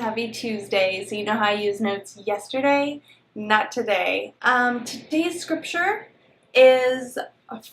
Happy Tuesday. So you know how I used notes yesterday? Not today. Today's scripture is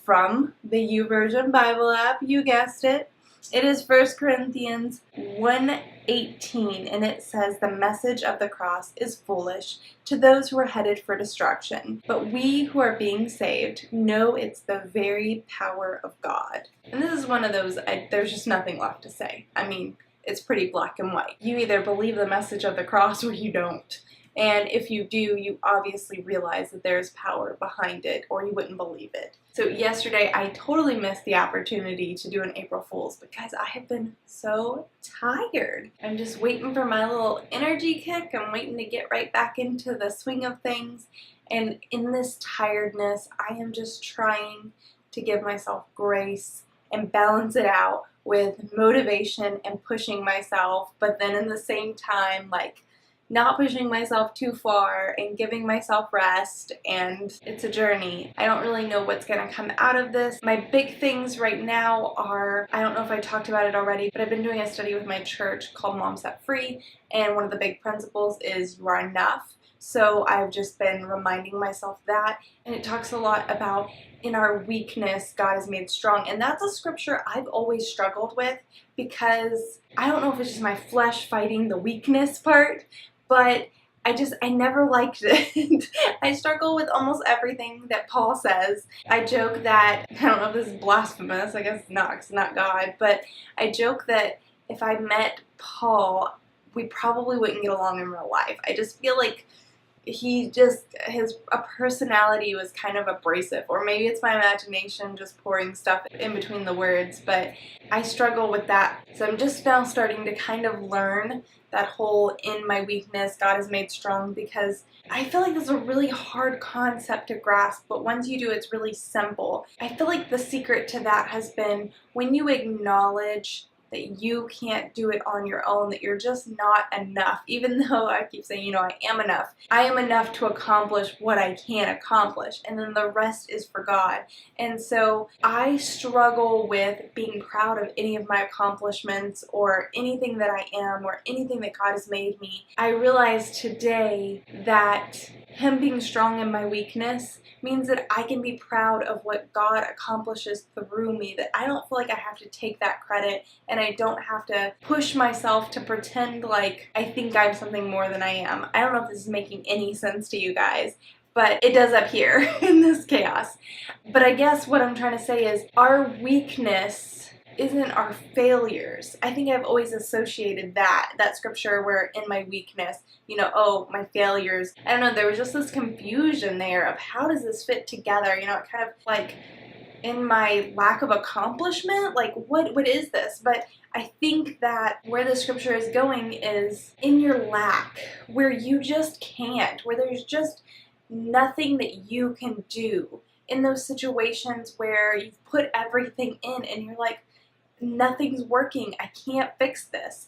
from the YouVersion Bible app. You guessed it. It is 1 Corinthians 1:18, and it says, "The message of the cross is foolish to those who are headed for destruction, but we who are being saved know it's the very power of God." And this is one of those, there's just nothing left to say. I mean, it's pretty black and white. You either believe the message of the cross or you don't. And if you do, you obviously realize that there's power behind it, or you wouldn't believe it. So yesterday, I totally missed the opportunity to do an April Fool's because I have been so tired. I'm just waiting for my little energy kick. I'm waiting to get right back into the swing of things. And in this tiredness, I am just trying to give myself grace and balance it out with motivation and pushing myself, but then in the same time, like, not pushing myself too far and giving myself rest, and it's a journey. I don't really know what's going to come out of this. My big things right now are, I don't know if I talked about it already, but I've been doing a study with my church called Mom Set Free, and one of the big principles is you are enough. So I've just been reminding myself that, and it talks a lot about in our weakness, God is made strong. And that's a scripture I've always struggled with because I don't know if it's just my flesh fighting the weakness part, but I never liked it. I struggle with almost everything that Paul says. I joke that, I don't know if this is blasphemous, I guess it's not, 'cause it's not God, but I joke that if I met Paul, we probably wouldn't get along in real life. I just feel like his personality was kind of abrasive, or maybe it's my imagination just pouring stuff in between the words, but I struggle with that. So I'm just now starting to kind of learn that whole in my weakness, God is made strong, because I feel like this is a really hard concept to grasp, but once you do, it's really simple. I feel like the secret to that has been when you acknowledge that you can't do it on your own, that you're just not enough, even though I keep saying, I am enough. I am enough to accomplish what I can accomplish, and then the rest is for God. And so I struggle with being proud of any of my accomplishments or anything that I am or anything that God has made me. I realized today that Him being strong in my weakness means that I can be proud of what God accomplishes through me, that I don't feel like I have to take that credit, and I don't have to push myself to pretend like I think I'm something more than I am. I don't know if this is making any sense to you guys, but it does up here in this chaos. But I guess what I'm trying to say is our weakness isn't our failures. I think I've always associated that scripture where in my weakness, my failures. I don't know, there was just this confusion there of how does this fit together? It kind of like in my lack of accomplishment, like what is this? But I think that where the scripture is going is in your lack, where you just can't, where there's just nothing that you can do. In those situations where you've put everything in and you're like, nothing's working, I can't fix this.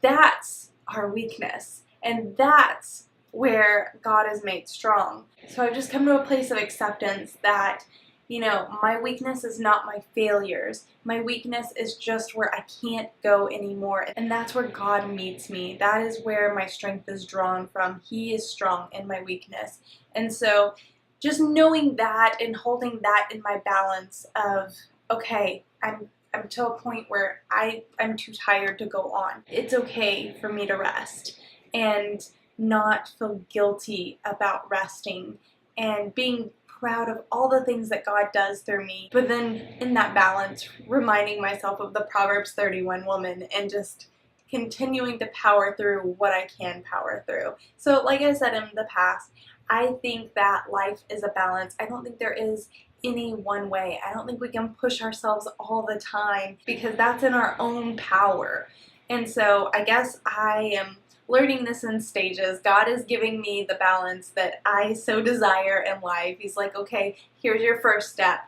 That's our weakness, and that's where God is made strong. So I've just come to a place of acceptance that, my weakness is not my failures. My weakness is just where I can't go anymore, and that's where God meets me. That is where my strength is drawn from. He is strong in my weakness. And so just knowing that and holding that in my balance of, okay, I'm to a point where I'm too tired to go on. It's okay for me to rest and not feel guilty about resting and being proud of all the things that God does through me. But then in that balance, reminding myself of the Proverbs 31 woman and just continuing to power through what I can power through. So like I said in the past, I think that life is a balance. I don't think there is any one way. I don't think we can push ourselves all the time because that's in our own power. And so I guess I am learning this in stages. God is giving me the balance that I so desire in life. He's like, okay, here's your first step,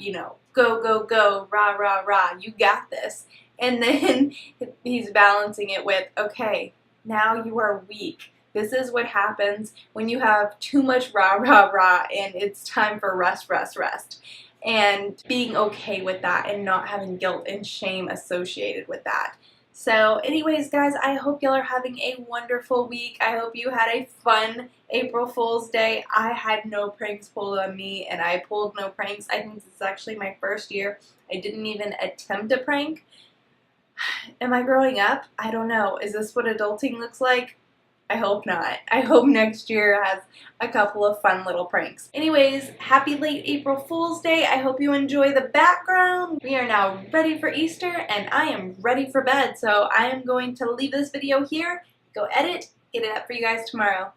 go, go, go, rah, rah, rah, you got this. And then He's balancing it with, okay, now you are weak. This is what happens when you have too much rah, rah, rah, and it's time for rest, rest, rest. And being okay with that and not having guilt and shame associated with that. So anyways, guys, I hope y'all are having a wonderful week. I hope you had a fun April Fool's Day. I had no pranks pulled on me, and I pulled no pranks. I think this is actually my first year I didn't even attempt a prank. Am I growing up? I don't know. Is this what adulting looks like? I hope not. I hope next year has a couple of fun little pranks. Anyways, happy late April Fool's Day. I hope you enjoy the background. We are now ready for Easter and I am ready for bed. So I am going to leave this video here, go edit, get it up for you guys tomorrow.